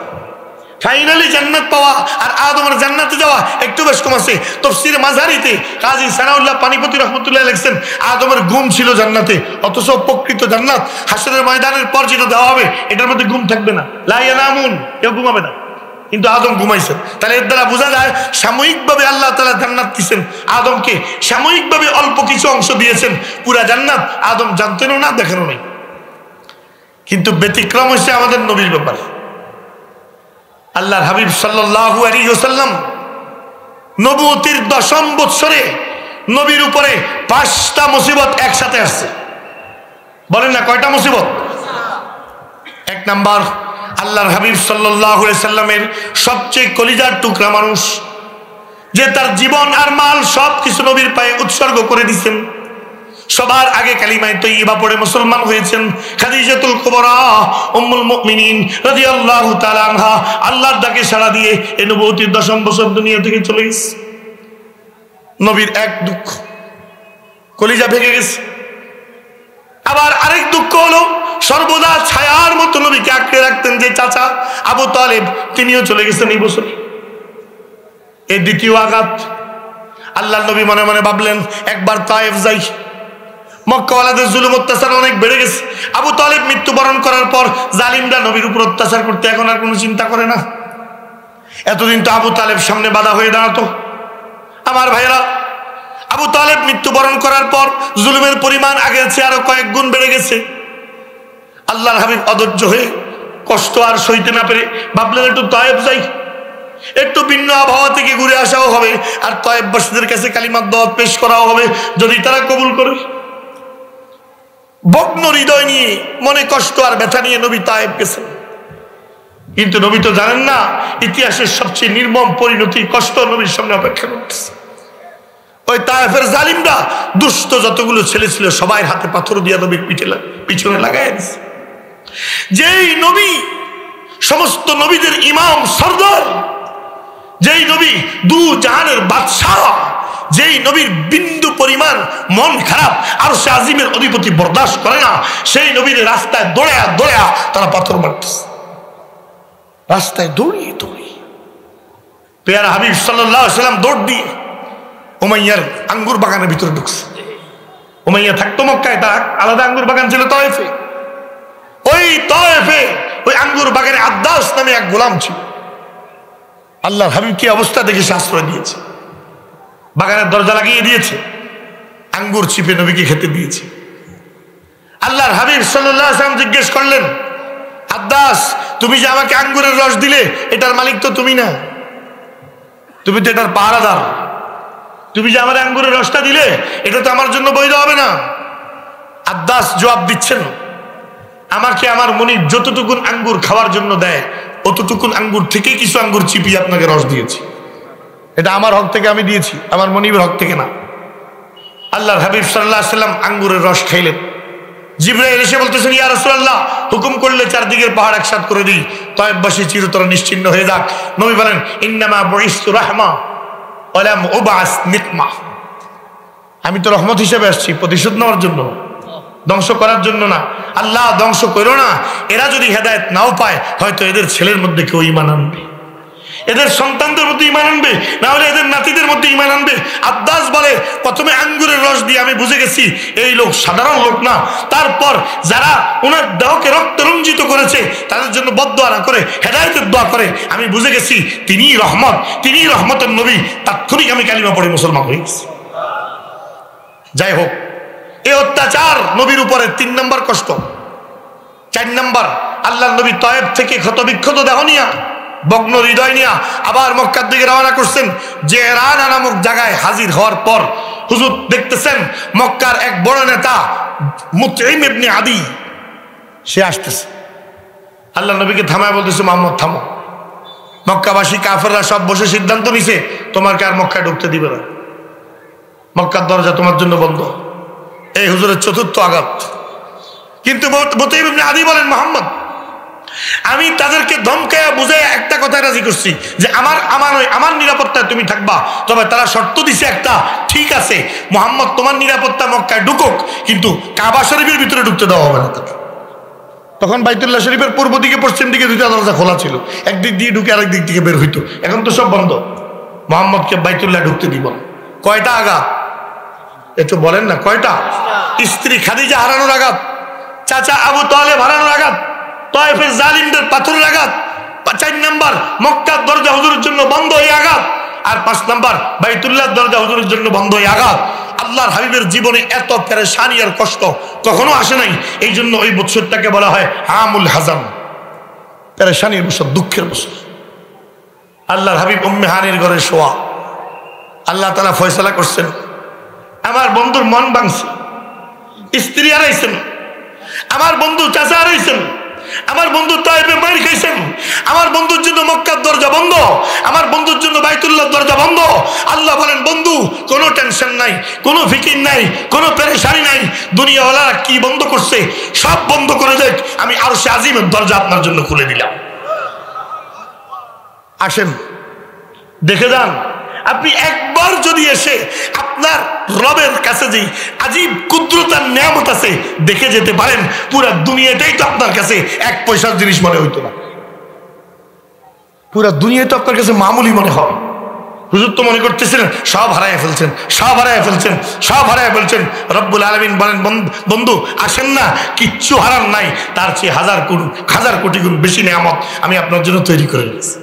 ফাইনালি জান্নাত পাওয়া আর আদমের জান্নাতে যাওয়া একটু বেশ কম আছে। তাফসীরে মাযহারিতে কাজী সানাউল্লাহ পানিপতি রাহমাতুল্লাহ লিখছেন আদমের ঘুম ছিল জান্নাতে, অথচ প্রকৃত জান্নাত হাসরের ময়দানের পর যেটা দেওয়া হবে এটার মধ্যে ঘুম থাকবে না। লা ইয়ানামুন, কেউ ঘুমাবে না। কিন্তু আদম ঘুমাইছেন। তাহলে এর দ্বারা বোঝা যায় সাময়িকভাবে আল্লাহ তাআলা জান্নাত দিয়েছেন আদমকে, সাময়িকভাবে অল্প কিছু অংশ দিয়েছেন, পুরা জান্নাত আদম জানতেনও না, দেখেনও নাই। কিন্তু ব্যতিক্রম হচ্ছে আমাদের নবীর ব্যাপারে। আল্লাহর হাবিব সাল্লাল্লাহু আলাইহি ওয়াসাল্লাম নবুয়তির 10ম বৎসরে নবীর উপরে 5টা মুসিবত একসাথে আসছে। বলেন না কয়টা মুসিবত? 1 নাম্বার, আল্লাহর হাবিব সাল্লাল্লাহু আলাইহি সাল্লামের সবচেয়ে কলিজার টুকরা মানুষ, যে তার জীবন আর মাল সব কিছু নবীর পায়ে উৎসর্গ করে দিয়েছেন, সবার আগে কালিমায়ে তয়্যিবা পড়ে মুসলমান হয়েছেন, খাদিজাতুল কুবরা উম্মুল মুমিনিন রাদিয়াল্লাহু তাআলা আনহা, আল্লাহর ডাকে সাড়া দিয়ে এই নবুয়তির 10ম বছর দুনিয়া থেকে চলে গেছে। নবীর এক দুঃখ, কলিজা ভেঙে গেছে। আবার আরেক দুঃখ হলো সর্বদা ছায়ার মতো নবীকে আঁকড়ে রাখতেন যে চাচা আবু তালেব, তিনিও চলে গেছেন এই বছর। এই দ্বিতীয় আঘাত। আল্লাহর নবী মনে মনে ভাবলেন একবার তায়েফ যাই, মক্কাওয়ালাদের জুলুম অত্যাচার অনেক বেড়ে গেছে। আবু তালেব মৃত্যুবরণ করার পর জালিমরা নবীর উপর অত্যাচার করতে এখন আর কোনো চিন্তা করে না। এতদিন তো আবু তালেব সামনে বাধা হয়ে দাঁড়াতো। আমার ভাইয়েরা, আবু তালেব মৃত্যুবরণ করার পর জুলুমের পরিমাণ আগের চেয়ে আরো কয়েক গুণ বেড়ে গেছে। আল্লাহর হাবিব অধৈর্য হয়ে কষ্ট আর সইতে না পেরে ভাবলেন একটু তায়েফ যাই, একটু ভিন্ন আবহাওয়া থেকে ঘুরে আসাও হবে, আর তায়েফবাসীদের কাছে কালিমার দাওয়াত পেশ করাও হবে, যদি তারা কবুল করে। ভগ্ন হৃদয় নিয়ে, মনে কষ্ট আর ব্যথা নিয়ে নবী তায়েফ গেছেন। কিন্তু নবী তো জানেন না ইতিহাসের সবচেয়ে নির্মম পরিণতি কষ্ট নবীর সামনে অপেক্ষা করতেছে। ওই তায়েফের জালিমরা দুষ্ট যতগুলো ছেলে ছিল সবাই হাতে পাথর দিয়ে নবীর পিছনে লাগাই দিছে। যেই নবী সমস্ত নবীদের ইমাম সরদার, যেই নবী দু জাহানের বাদশাহ, যেই নবীর বিন্দু পরিমাণ মন খারাপ আর সে আজিমের অধিপতি বরদাস্ত করে না, সেই নবীর রাস্তায় দৌড়া দৌড়া তারা পাথর মারতেছে। রাস্তায় দৌড়িয়ে দৌড়িয়ে পেয়ারা হাবিব সাল্লাল্লাহু আলাইহি ওয়াসাল্লাম দৌড় দিয়ে উমাইয়ার আঙ্গুর বাগানের ভিতরে ঢুকছে। উমাইয়া থাকতো মক্কায়, তার আলাদা আঙ্গুর বাগান ছিল তায়েফে। ওই তায়েফে ওই আঙ্গুর বাগানে আদ্দাস নামে এক গোলাম ছিল। আল্লাহর হাবিব কি অবস্থা দেখে আশ্রয় দিয়েছে, বাগানের দরজা লাগিয়ে দিয়েছে, আঙ্গুর চিপে নবীকে খেতে দিয়েছে। আল্লাহর হাবিব সাল্লাল্লাহু আলাইহি ওয়াসাল্লাম জিজ্ঞেস করলেন, আদ্দাস তুমি যে আমাকে আঙ্গুরের রস দিলে, এটার মালিক তো তুমি না, তুমি তো এটার পাহারাদার। তুমি যে আমার আঙ্গুরের রসটা দিলে এটা তো আমার জন্য বৈধ হবে না। আদ্দাস জবাব দিচ্ছেন, আমাকে আমার মনিব যতটুকুন আঙ্গুর খাওয়ার জন্য দেয় অতটুকুন আঙ্গুর থেকে কিছু আঙ্গুর চিপিয়ে আপনাকে রস দিয়েছি, এটা আমার হক থেকে আমি দিয়েছি, আমার মনিবের হক থেকে না। আল্লাহর হাবিব সাল্লাল্লাহু আলাইহি ওয়াসাল্লাম আঙ্গুরের রস খাইলেন। জিবরাইল এসে বলতেছেন, ইয়া রাসূলুল্লাহ, হুকুম করলে চারদিকের পাহাড় একসাথ করে দিই, তায়েফবাসী চিরতরে নিশ্চিহ্ন হয়ে যাক। নবী বলেন, ইন্নামা বুইসতু রাহমা ওয়া লাম উবআস নিকমা। আমি তো রহমত হিসেবে আসছি, প্রতিশোধ নেওয়ার জন্য, ধ্বংস করার জন্য না। আল্লাহ ধ্বংস করো না, এরা যদি হেদায়েত নাও পায় হয়তো এদের ছেলের মধ্যে কেউ ঈমান আনবে, এদের সন্তানদের মধ্যে ঈমান আনবে, না হলে এদের নাতিদের মধ্যে ঈমান আনবে। আদ্দাস বলে, প্রথমে আঙ্গুরের রস দিয়ে আমি বুঝে গেছি এই লোক সাধারণ লোক না। তারপর যারা ওনার দেহকে রক্ত রঞ্জিত করেছে তাদের জন্য বদদোয়া না করে হেদায়েতের দোয়া করে, আমি বুঝে গেছি তিনিই রহমত, তিনিই রহমতের নবী। তাৎক্ষণিক আমি কালিমা পড়ে মুসলমান হয়ে গেছি। যাই হোক, এই অত্যাচার নবীর উপরে 3 নম্বর কষ্ট। 4 নম্বর, আল্লাহর নবী তায়েফ থেকে ক্ষত বিক্ষত দেহ নিয়া, ভগ্ন হৃদয় নিয়া আবার মক্কার দিকে রওনা করছেন। জেরানা নামক জায়গায় হাজির হওয়ার পর হুজুর দেখতেছেন মক্কার এক বড় নেতা মুতঈম ইবনে আদি সে আসতেছে। আল্লাহ নবীকে থামায় বলতেছে, মুহাম্মদ থামো। মক্কাবাসী কাফেররা সব বসে সিদ্ধান্ত নিছে তোমাকে আর মক্কায় ঢুকতে দিবে না, মক্কার দরজা তোমার জন্য বন্ধ। এই হুজুরের 4র্থ আঘাত। কিন্তু মুতঈম ইবনে আদি বলেন, মুহাম্মদ আমি তাদেরকে ধমকায়া বুঝাই একটা কথা রাজি করছি যে আমার নিরাপত্তায় তুমি থাকবা, তবে তারা শর্ত দিছে একটা, ঠিক আছে মুহাম্মদ তোমার নিরাপত্তা মক্কায় ঢুকুক, কিন্তু কাবা শরীফের ভিতরে ঢুকতে দেওয়া হবে না তাকে। তখন বাইতুল্লাহ শরীফের পূর্ব দিকে পশ্চিম দিকে 2টা দরজা খোলা ছিল, একদিক দিয়ে ঢুকে আরেক দিক থেকে বের হইতো, এখন তো সব বন্ধ। মুহাম্মদকে বাইতুল্লাহ ঢুকতে দিব না। কয়টা আঘাত একটু বলেন না, কয়টা? স্ত্রী খাদিজা হারানোর আঘাত, চাচা আবু তালেব হারানোর আঘাত, তায়েফের জালিমদের পাথরের আঘাত, 4 নাম্বার মক্কার দরজা হুজুরের জন্য বন্ধ হয়ে আঘাত, আর 5 নাম্বার বাইতুল্লাহ দরজা হুজুরের জন্য বন্ধ হয়ে আঘাত। আল্লাহর হাবিবের জীবনে এত পেরেশানি আর কষ্ট কখনো আসে নাই। এই জন্য ওই বছরটাকে বলা হয় আমুল হাজান, পেরেশানির বছর, দুঃখের বছর। আল্লাহর হাবিব উম্মে হানির ঘরে শোয়া, আল্লাহ তাআলা ফয়সালা করছেন। আমার বন্ধুর মন ভাঙছে, স্ত্রী হারাইছেন, আমার বন্ধু চাচা হারাইছেন, আমার বন্ধু তায়েফে মার খাইছেন, আমার বন্ধুর জন্য মক্কার দরজা বন্ধ, আমার বন্ধুর জন্য বাইতুল্লাহ দরজা বন্ধ। আল্লাহ বলেন বন্ধু কোনো টেনশন নাই, কোনো ফিকির নাই, কোনো পেরেশানি নাই। দুনিয়াওয়ালারা কি বন্ধ করছে সব বন্ধ করে দেখ, আমি আরশে আজিমের দরজা আপনার জন্য খুলে দিলাম। আসেন দেখে যান। আপনি একবার যদি এসে আপনার রবের কাছে যে আজীব কুদরতার নিয়ামত আছে দেখে যেতে পারেন, পুরা দুনিয়াটাই তো আপনার কাছে 1 পয়সার জিনিস মনে হইতো না, পুরা দুনিয়া তো আপনার কাছে মামুলি মনে হয়। হুজুর তো মনে করতেছিলেন সব হারায় ফেলছেন, সব হারায় ফেলছেন, সব হারায় ফেলছেন। রব্বুল আলামিন বলেন বন্ধু আসেন না, কিচ্ছু হারার নাই, তার চেয়ে হাজার কোটি গুণ বেশি নিয়ামত আমি আপনার জন্য তৈরি করে দিয়েছি।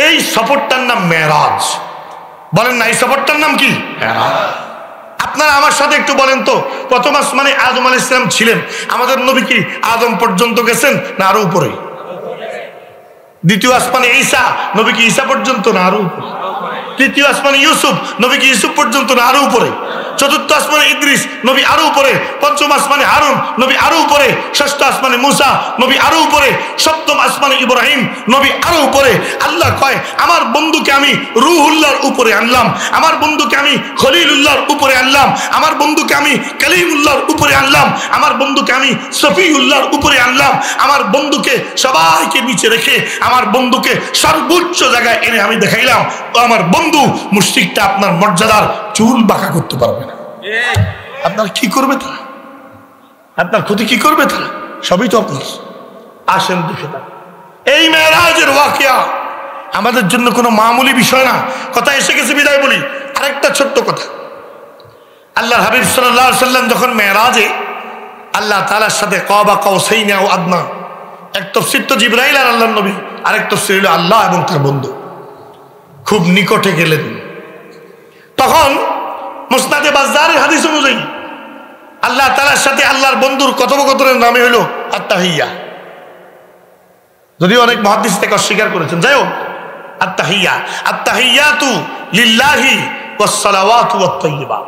এই সফরটার নাম মেরাজ। বলেন না এই সফরটার নাম কি? আপনারা আমার সাথে একটু বলেন তো, প্রথম আসমানে আদম আলাইহিস সালাম ছিলেন, আমাদের নবী কি আদম পর্যন্ত গেছেন না আরো উপরে? দ্বিতীয় আসমানে ঈসা, নবী কি ঈসা পর্যন্ত না আরো উপরে? তৃতীয় আসমানে ইউসুফ, নবী কি ইউসুফ পর্যন্ত না আরো উপরে? চতুর্থ আসমানে ইদ্রিস, নবী আরো উপরে। পঞ্চম আসমানে হারুন, নবী আরো উপরে। ষষ্ঠ আসমানে মুসা, নবী আরো উপরে। সপ্তম আসমানে ইব্রাহিম, নবী আরো উপরে। আল্লাহ কয় আমার বন্ধুকে আমি রূহুল্লাহর উপরে আনলাম, আমার বন্ধুকে আমি খলিলুল্লাহর উপরে আনলাম, আমার বন্ধুকে আমি কালিমুল্লাহর উপরে আনলাম, আমার বন্ধুকে আমি সফিউল্লাহর উপরে আনলাম, আমার বন্ধুকে সবাইকে নিচে রেখে আমার বন্ধুকে সর্বোচ্চ জায়গায় এনে আমি দেখাইলাম। তো আমার বন্ধু মুশরিকটা আপনার মর্যাদার চুল বাঁকা করতে পারবে না। আপনার কি করবে তারা? আপনার ক্ষতি কি করবে তারা? সবই তো আপনার। আসেন দেখে থাক এই মেরাজের ওয়াকিয়া আমাদের জন্য কোনো মামুলি বিষয় না। কথা এসে গেছে বিদায় বলি। আরেকটা ছোট্ট কথা, আল্লাহর হাবিব সাল্লাল্লাহু আলাইহি সাল্লাম যখন মেরাজে আল্লাহ তাআলার সাথে কাবা কাউসাইন ও আদনা, এক তাফসীর তো জিবরাইল আর আল্লাহর নবী, আরেক তাফসীর হলো আল্লাহ এবং তার বন্ধু খুব নিকটে গেলেন। তখন মুসনাদে বাজ্জারের হাদিস অনুযায়ী আল্লাহ তাআলার সাথে আল্লাহর বন্ধুর কথোপকথনের নামে হলো আত-তাহিয়্যা। যদিও অনেক মুহাদ্দিস থেকে অস্বীকার করেছেন, যাই হোক আত-তাহিয়্যা, আত-তাহিয়্যাতু লিল্লাহি ওয়াস সালাওয়াতু ওয়াত তাইয়্যিবাত,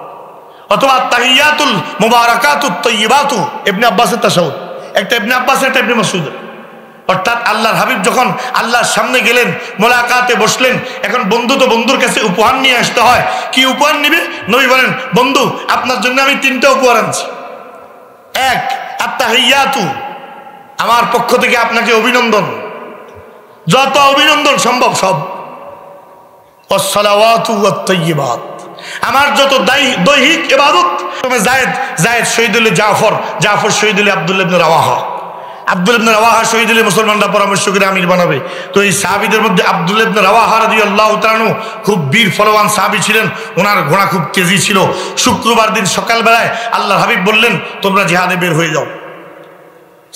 অথবা আত-তাহিয়্যাতুল মুবারাকাতুত তাইয়্যিবাতু। ইবনে আব্বাসের তাশাহুদ, একটা ইবনে আব্বাস একটা ইবনে মাসউদের। অর্থাৎ আল্লাহর হাবিব যখন আল্লাহর সামনে গেলেন, মোলাকাতে বসলেন, এখন বন্ধু তো বন্ধুর কাছে উপহার নিয়ে আসতে হয়। কি উপহার নিবে? নবী বলেন বন্ধু আপনার জন্য আমি 3টা উপহার আনছি। এক, আত-তাহিয়্যাতু, আমার পক্ষ থেকে আপনাকে অভিনন্দন, যত অভিনন্দন সম্ভব সব। ওয়াস সালাওয়াতু ওয়াত তাইয়্যিবাত, আমার যত দৈহিক ইবাদত। জায়েদ শহীদ হলে জাফর শহীদ হলে আব্দুল্লাহ ইবনে রাওয়াহা, আব্দুল্লাহ ইবনে রাওয়াহা শহীদ হলে মুসলমানরা পরামর্শ করে আমির বানাবে। তো এই সাহাবীদের মধ্যে আব্দুল্লাহ ইবনে রাওয়াহা রাদিয়াল্লাহু তাআলা আনহু খুব বীর ফলবান সাহাবী ছিলেন, ওনার ঘোড়া খুব তেজি ছিল। শুক্রবার দিন সকালবেলায় আল্লাহর হাবিব বললেন তোমরা জিহাদে বের হয়ে যাও।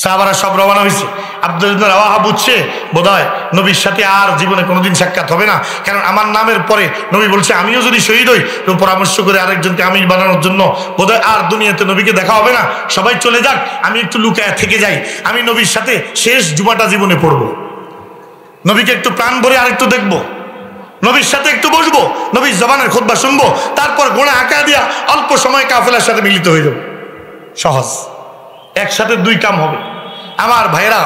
সাহাবারা সব রওনা হয়েছে। আব্দুল্লাহ ইবনে রাওয়াহা বুঝছে বোধহয় নবীর সাথে আর জীবনে কোনোদিন সাক্ষাৎ হবে না, কারণ আমার নামের পরে নবী বলছে আমিও যদি শহীদ হই তো পরামর্শ করে আরেকজনকে আমির বানানোর জন্য বোধহয় আর দুনিয়াতে নবীকে দেখা হবে না, সবাই চলে যাক, আমি একটু লুকায় থেকে যাই, আমি নবীর সাথে শেষ জুমাটা জীবনে পড়বো, নবীকে একটু প্রাণ ভরে আর একটু দেখবো, নবীর সাথে একটু বসবো, নবীর জবানের খুতবা শুনবো, তারপর গোনা আঁকা দিয়া অল্প সময় কাফেলার সাথে মিলিত হয়ে যাবো। সহজ, একসাথে 2 কাম হবে। আমার ভাইরা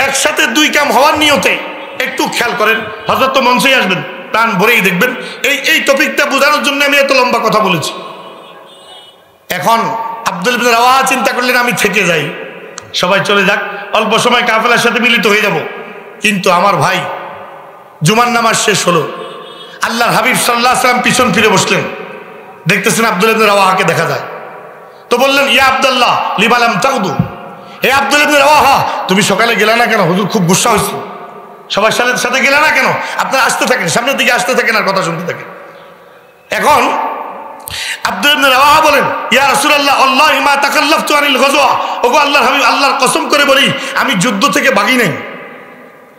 একসাথে 2 কাম হওয়ার নিয়তে একটু খেয়াল করেন। হযরত তো মঞ্চেই আসবেন, প্রাণ ভরেই দেখবেন। এই টপিকটা বোঝানোর জন্য আমি এত লম্বা কথা বলেছি। এখন আব্দুল্লাহ ইবনে রাওয়াহা চিন্তা করলেন আমি থেকে যাই, সবাই চলে যাক, অল্প সময় কাফেলার সাথে মিলিত হয়ে যাব। কিন্তু আমার ভাই জুমার নামাজ শেষ হলো, আল্লাহর হাবিব সাল্লাল্লাহু আলাইহি ওয়াসাল্লাম পিছন ফিরে বসলেন, দেখতেছেন আব্দুল্লাহ ইবনে রাওয়াহাকে দেখা যায়। তো বললেন ইয়া আব্দুল্লাহ লিমা লাম তাগদু, হে আব্দুল্লাহ ইবনে রাওয়াহা তুমি সকালে গেলে না কেন? হুজুর খুব গুসা হয়েছে, সবার সাথে গেলে না কেন? আপনারা আসতে থাকেন, সামনের দিকে আসতে থাকেন আর কথা শুনতে থাকেন। এখন আব্দুল্লাহ ইবনে রাওয়াহা বলেন ইয়া রাসূলুল্লাহ আল্লাহি মা তাকাল্লাফতু আনিল গাজওয়া, ওগো আল্লাহর হাবিব আল্লাহর কসম করে বলি আমি যুদ্ধ থেকে ভাগি নাই,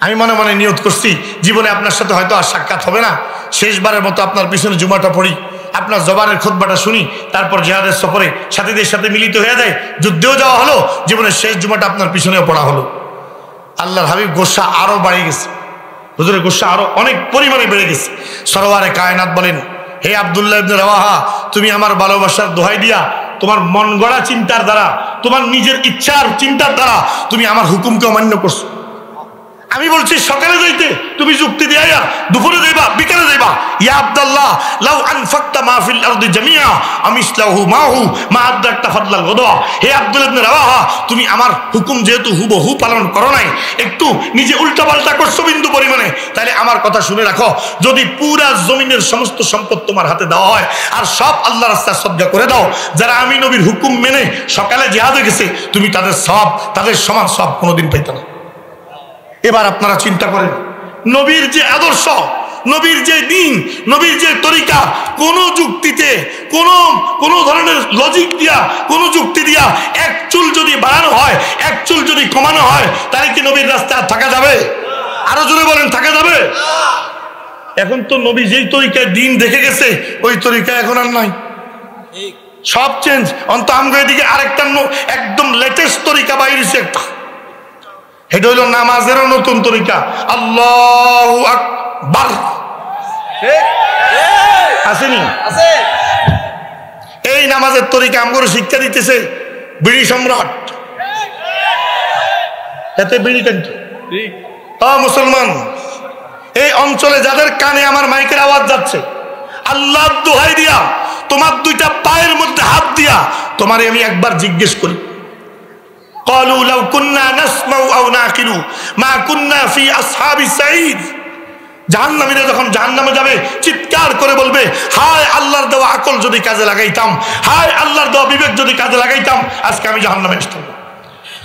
আমি মনে মনে নিয়ত করছি জীবনে আপনার সাথে হয়তো আর সাক্ষাৎ হবে না, শেষবারের মতো আপনার পিছনে জুমাটা পড়ি, আপনার জবানের খুতবাটা শুনি, তারপর জিহাদের সফরে সাথীদের সাথে মিলিত হয়ে যায়, যুদ্ধেও যাওয়া হলো, জীবনের শেষ জুমাটা আপনার পিছনেও পড়া হলো। আল্লাহর হাবিব গোসা আরো বাড়িয়ে গেছে, হুজুরের গোসা আরো অনেক পরিমাণে বেড়ে গেছে। সরওয়ারে কায়নাত বলেন, হে আব্দুল্লাহ ইবনে রাওয়াহা, তুমি আমার ভালোবাসার দোহাই দিয়া তোমার মন গড়া চিন্তার দ্বারা, তোমার নিজের ইচ্ছার চিন্তার দ্বারা তুমি আমার হুকুমকে অমান্য করছো। আমি বলছি সকালে যাইতে, তুমি যুক্তি দিয়া দুপুরে যাইবা, বিকালে যাইবা। ইয়া আব্দুল্লাহ, লাউ আনফাকতা মা ফিল আরদি জামিআ আমিসলাহু মাহু মা আদরাকতা ফাদলাল গদওয়া। হে আব্দুল্লাহ ইবনে রাওয়াহা, তুমি আমার হুকুম যেহেতু হুবহু পালন করো নাই, একটু নিজে উল্টাপাল্টা করছো বিন্দু পরিমাণে, তাহলে আমার কথা শুনে রাখো, যদি পুরা জমিনের সমস্ত সম্পদ তোমার হাতে দেওয়া হয় আর সব আল্লাহর রাস্তায় সদকা করে দাও, যারা আমি নবীর হুকুম মেনে সকালে জিহাদে গেছে, তুমি তাদের সব, তাদের সমান সব কোনোদিন পাইতে না। এবার আপনারা চিন্তা করেন, নবীর যে আদর্শ, নবীর যে দিন, নবীর যে তরিকা, কোন যুক্তিতে, কোন ধরনের লজিক দিয়া, কোন যুক্তি দিয়া এক চুল যদি বাড়ানো হয়, এক চুল যদি কমানো হয়, তাহলে কি নবীর রাস্তায় থাকা যাবে? আরো জোরে বলেন, থাকা যাবে? এখন তো নবী যেই তরিকায় দিন দেখে গেছে, ওই তরিকা এখন আর নাই, সব চেঞ্জ। অন্ত আমরা এদিকে আরেকটা একদম লেটেস্ট তরিকা বাইরেছে একটা, এটা হইল নামাজেরও নতুন তরিকা, আল্লাহু আকবার। আসেনি? এই নামাজের তরিকা আমগো শিক্ষা দিতেছে বিড়ি সম্রাট। এতে বিড়ি কেন মুসলমান, এই অঞ্চলে যাদের কানে আমার মাইকের আওয়াজ যাচ্ছে, আল্লাহর দোহাই দিয়া, তোমার দুইটা পায়ের মধ্যে হাত দিয়া তোমারে আমি একবার জিজ্ঞেস করি, قالوا لو كنا نسمع او نعقل ما كنا في اصحاب السعير। জাহান্নামীরা যখন জাহান্নামে যাবে চিৎকার করে বলবে, হায় আল্লাহর দেওয়া আকল যদি কাজে লাগাইতাম, হায় আল্লাহর দেওয়া বিবেক যদি কাজে লাগাইতাম, আজকে আমি জাহান্নামে আসতাম।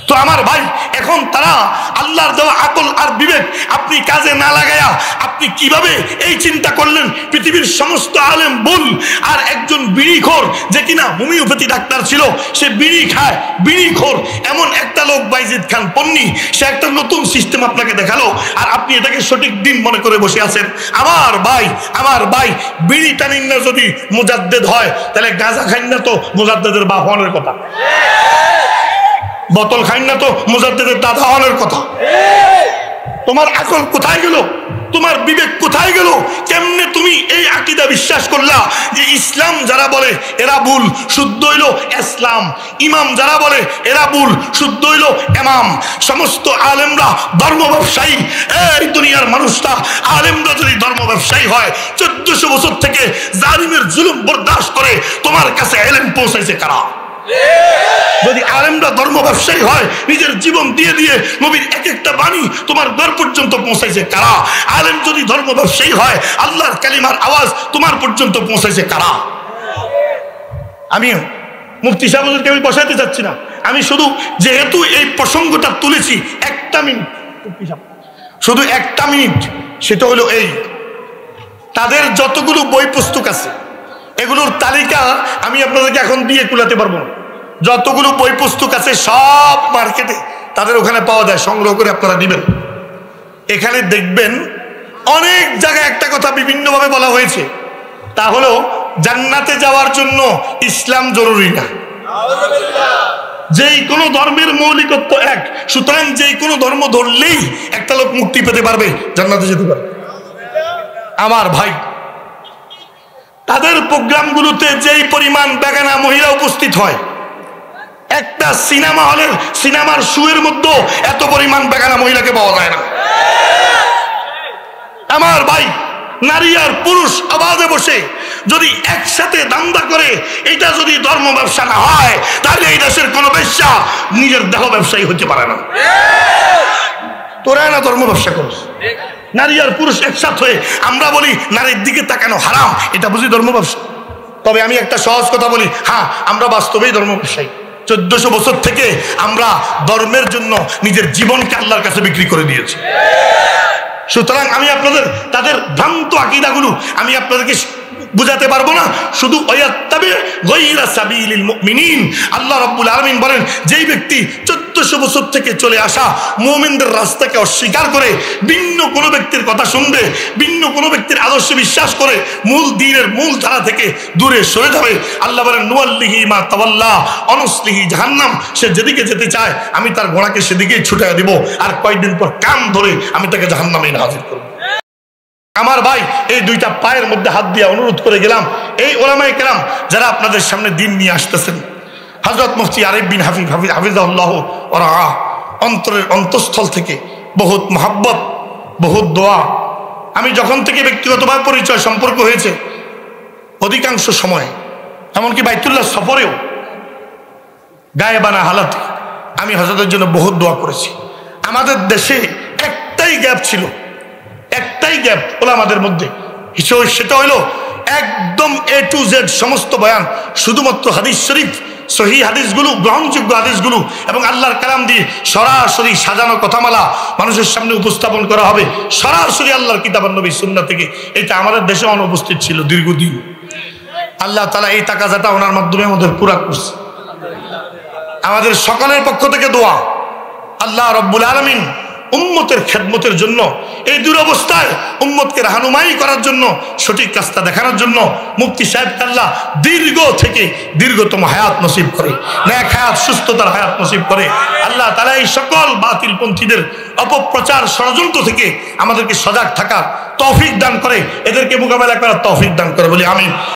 তো আমার ভাই, এখন তারা আল্লাহর দেওয়া আকল আর বিবেক আপনি কাজে না লাগায়া আপনি কিভাবে এই চিন্তা করলেন পৃথিবীর সমস্ত আলেম ভুল, আর একজন বিড়িখোর যে কিনা হোমিওপ্যাথি ডাক্তার ছিল, সে বিড়ি খায়, বিড়িখোর এমন একটা লোক বাইজিদ খান পন্নী, সে একটা নতুন সিস্টেম আপনাকে দেখালো, আর আপনি এটাকে সঠিক দিন মনে করে বসে আছেন। আমার ভাই, বিড়ি টানিন না যদি মুজাদ্দেদ হয়, তাহলে গাঁজা খাইন না তো মুজাদ্দেদের বাপ হওয়ার কথা, বোতল খাইন না তো মুজাদ্দেদের দাদা হওয়ার কথা। তোমার আকল কোথায় গেল? তোমার বিবেক কোথায় গেল? কেমনে তুমি এই আকীদা বিশ্বাস করলা যে ইসলাম যারা বলে এরা ভুল, শুদ্ধ হইল ইসলাম, ইমাম যারা বলে এরা ভুল, শুদ্ধ হইল ইমাম। সমস্ত আলেমরা ধর্ম ব্যবসায়ী। এই দুনিয়ার মানুষরা, আলেমরা যদি ধর্ম ব্যবসায়ী হয়, 1400 বছর থেকে জালিমের জুলুম বরদাস্ত করে তোমার কাছে ইলম পৌঁছাইছে কারা? যদি আলেমরা ধর্ম ব্যবসায়ী হয়, নিজের জীবন দিয়ে দিয়ে নবীর এক একটা বাণী তোমার ঘর পর্যন্ত পৌঁছাইছে কারা? আলেম যদি ধর্ম ব্যবসায়ী হয়, আল্লাহর কালিমার আওয়াজ তোমার পর্যন্ত পৌঁছাইছে কারা? আমি মুফতি সাহেবকে আমি বসাইতে চাচ্ছি না, আমি শুধু যেহেতু এই প্রসঙ্গটা তুলেছি, একটা মিনিট, শুধু একটা মিনিট, সেটা হলো এই, তাদের যতগুলো বই পুস্তক আছে এগুলোর তালিকা আমি আপনাদেরকে এখন দিয়ে কুলাতে পারবো না। যতগুলো বই পুস্তক আছে সব মার্কেটে তাদের ওখানে পাওয়া যায়, সংগ্রহ করে আপনারা দিবেন। এখানে দেখবেন অনেক জায়গায় একটা কথা বিভিন্নভাবে বলা হয়েছে, তা হলো জান্নাতে যাওয়ার জন্য ইসলাম জরুরি না, যেই কোনো ধর্মের মৌলিকত্ব এক, সুতরাং যেই কোনো ধর্ম ধরলেই একটা লোক মুক্তি পেতে পারবে, জান্নাতে যেতে পারবে। আমার ভাই, তাদের প্রোগ্রামগুলোতে যেই পরিমাণ বেগানা মহিলা উপস্থিত হয়, একটা সিনেমা হলের সিনেমার শোয়ের মধ্যে এত পরিমাণ বেগানা মহিলাকে পাওয়া যায় না। আমার ভাই, নারী আর পুরুষ আওয়াজে বসে যদি একসাথে দান্দা করে, এটা যদি ধর্ম ব্যবসা না হয়, তাহলে এই দেশের কোনো ব্যবসা নিজের দেহ ব্যবসায়ী হতে পারে না। তোরা না ধর্ম ব্যবসা করিস, নারী আর পুরুষ একসাথে হয়ে আমরা বলি নারীর দিকে তাকানো হারাম, এটা বুঝি ধর্ম ব্যবসা? তবে আমি একটা সহজ কথা বলি, হ্যাঁ, আমরা বাস্তবেই ধর্ম ব্যবসায়ী। 1400 বছর থেকে আমরা ধর্মের জন্য নিজের জীবনকে আল্লাহর কাছে বিক্রি করে দিয়েছি। সুতরাং আমি আপনাদের তাদের ভ্রান্ত আকীদাগুলো আমি আপনাদেরকে বুঝাতে পারবো না। শুধু আল্লাহ রাব্বুল আলামিন বলেন, যেই ব্যক্তি 1400 বছর থেকে চলে আসা মুমিনদের রাস্তাকে অস্বীকার করে ভিন্ন কোনো ব্যক্তির কথা শুনবে, ভিন্ন কোনো ব্যক্তির আদর্শে বিশ্বাস করে মূল দ্বীনের মূল ধারা থেকে দূরে সরে যাবে। আল্লাহ বলেন নুয়াল্লিহি মা তাওয়াল্লা অনুসলিহি জাহান্নাম। সে যেদিকে যেতে চায় আমি তার ঘোড়াকে সেদিকেই ছুটাইয়া দিব, আর কয়েকদিন পর কান ধরে আমি তাকে জাহান্নামে হাজির করব। আমার ভাই, এই দুইটা পায়ের মধ্যে হাত দিয়ে অনুরোধ করে গেলাম, এই ওলামায়ে কেরাম যারা আপনাদের সামনে দিন নিয়ে আসতেছেন, হযরত মুফতি আরিফ বিন হাফিজাহুল্লাহ ওয়া রাআহ, অন্তরের অন্তঃস্থল থেকে বহুত মহব্বত, বহুত দোয়া। আমি যখন থেকে ব্যক্তিগতভাবে পরিচয় সম্পর্ক হয়েছে, অধিকাংশ সময় এমনকি বাইতুল্লাহ সফরেও গায়েবানা হালাতে আমি হযরতের জন্য বহুত দোয়া করেছি। আমাদের দেশে একটাই গ্যাপ ছিল, একটাই গ্যাপ ওলামাদের মধ্যে, সেটা হলো একদম A to Z সমস্ত বয়ান শুধুমাত্র হাদিস শরীফ, সহিহ হাদিসগুলো, গ্রহণযোগ্য হাদিসগুলো এবং আল্লাহর কালাম দিয়ে সরাসরি সাজানো কথামালা মানুষের সামনে উপস্থাপন করা হবে, সরাসরি আল্লাহর কিতাব আর নবী সুন্নাহ থেকে। এটা আমাদের দেশে অনুপস্থিত ছিল দীর্ঘদিন। আল্লাহ তাআলা এই তাকাজাটা ওনার মাধ্যমে আমাদের পুরা করছে। আমাদের সকলের পক্ষ থেকে দোয়া, আল্লাহ রাব্বুল আলামিন উম্মতের খেদমতের জন্য, এই দুরবস্থায় উম্মতকে রাহনুমাই করার জন্য, সঠিক রাস্তা দেখানোর জন্য মুফতি সাহেবকে আল্লাহ দীর্ঘ থেকে দীর্ঘতম হায়াত নসিব করে, নেক হায়াত, সুস্থতার হায়াত নসিব করে। আল্লাহ তাআলা এই সকল বাতিলপন্থীদের অপপ্রচার ষড়যন্ত্র থেকে আমাদেরকে সজাগ থাকার তৌফিক দান করে, এদেরকে মোকাবেলা করার তৌফিক দান করে বলি আমিন।